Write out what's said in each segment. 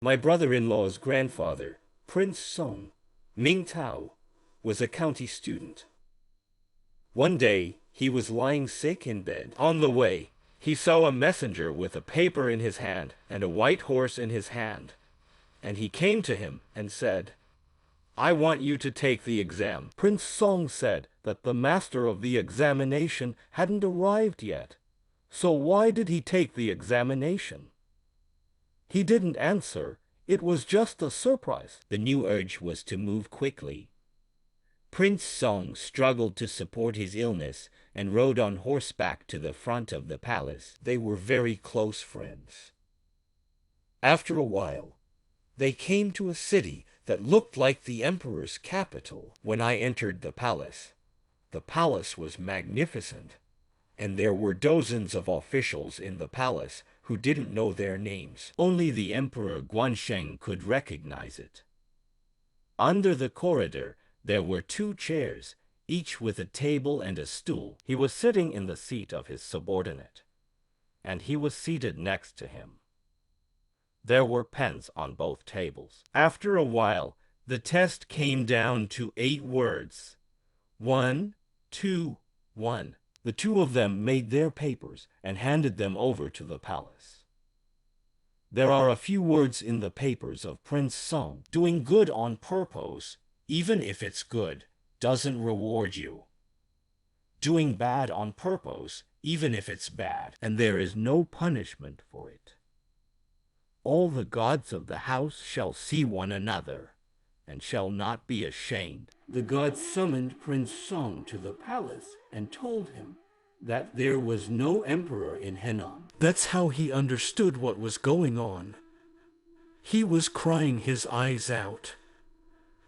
My brother-in-law's grandfather, Prince Song Ming Tao, was a county student. One day, he was lying sick in bed. On the way, he saw a messenger with a paper in his hand and a white horse in his hand, and he came to him and said, "I want you to take the exam." Prince Song said that the master of the examination hadn't arrived yet, so why did he take the examination? He didn't answer. It was just a surprise. The new urge was to move quickly. Prince Song struggled to support his illness and rode on horseback to the front of the palace. They were very close friends. After a while, they came to a city that looked like the emperor's capital. When I entered the palace was magnificent, and there were dozens of officials in the palace who didn't know their names. Only the Emperor Guansheng could recognize it. Under the corridor, there were 2 chairs, each with a table and a stool. He was sitting in the seat of his subordinate, and he was seated next to him. There were pens on both tables. After a while, the test came down to 8 words. 1, 2, 1. The 2 of them made their papers and handed them over to the palace. There are a few words in the papers of Prince Song. Doing good on purpose, even if it's good, doesn't reward you. Doing bad on purpose, even if it's bad, and there is no punishment for it. All the gods of the house shall see one another, and shall not be ashamed. The gods summoned Prince Song to the palace and told him that there was no emperor in Henan. That's how he understood what was going on. He was crying his eyes out.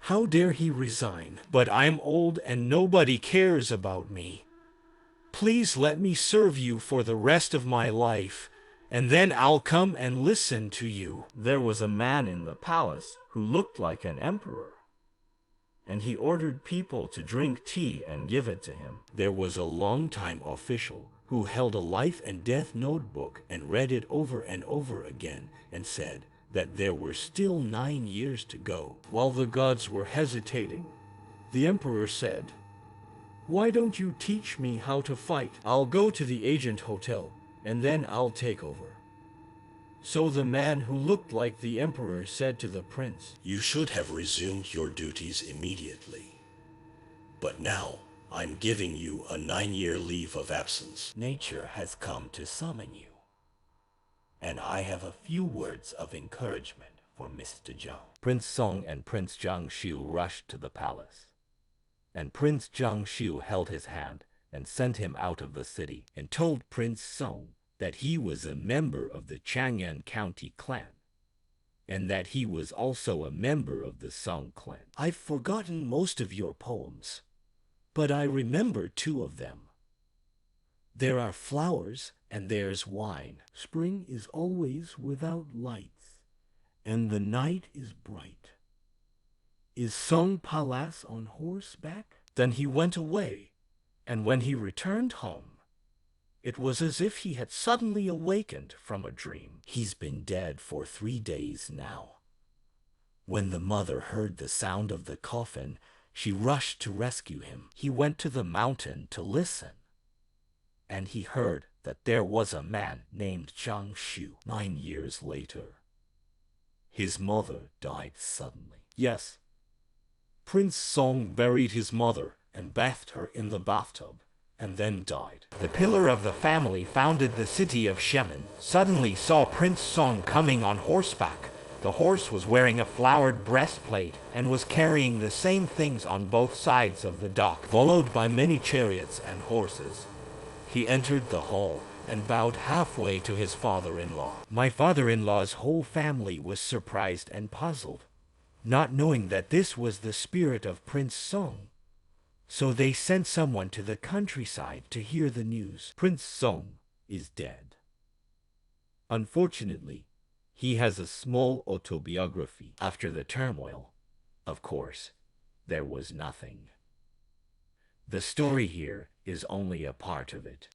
How dare he resign? But I'm old and nobody cares about me. Please let me serve you for the rest of my life, and then I'll come and listen to you. There was a man in the palace who looked like an emperor, and he ordered people to drink tea and give it to him. There was a long-time official who held a life and death notebook and read it over and over again and said that there were still 9 years to go. While the gods were hesitating, the emperor said, "Why don't you teach me how to fight? I'll go to the agent hotel, and then I'll take over." So the man who looked like the emperor said to the prince, "You should have resumed your duties immediately. But now, I'm giving you a 9-year leave of absence. Nature has come to summon you, and I have a few words of encouragement for Mr. Zhang." Prince Song and Prince Jiangxiu rushed to the palace, and Prince Jiangxiu held his hand and sent him out of the city and told Prince Song that he was a member of the Chang'an County clan, and that he was also a member of the Song clan. I've forgotten most of your poems, but I remember 2 of them. There are flowers and there's wine. Spring is always without lights, and the night is bright. Is Song Palace on horseback? Then he went away, and when he returned home, it was as if he had suddenly awakened from a dream. He's been dead for 3 days now. When the mother heard the sound of the coffin, she rushed to rescue him. He went to the mountain to listen, and he heard that there was a man named Zhang Shu. 9 years later, his mother died suddenly. Yes, Prince Song buried his mother and bathed her in the bathtub, and then died. The pillar of the family founded the city of Shemen suddenly saw Prince Song coming on horseback. The horse was wearing a flowered breastplate and was carrying the same things on both sides of the dock, followed by many chariots and horses. He entered the hall and bowed halfway to his father-in-law. My father-in-law's whole family was surprised and puzzled, not knowing that this was the spirit of Prince Song. So they sent someone to the countryside to hear the news. Prince Song is dead. Unfortunately, he has a small autobiography. After the turmoil, of course, there was nothing. The story here is only a part of it.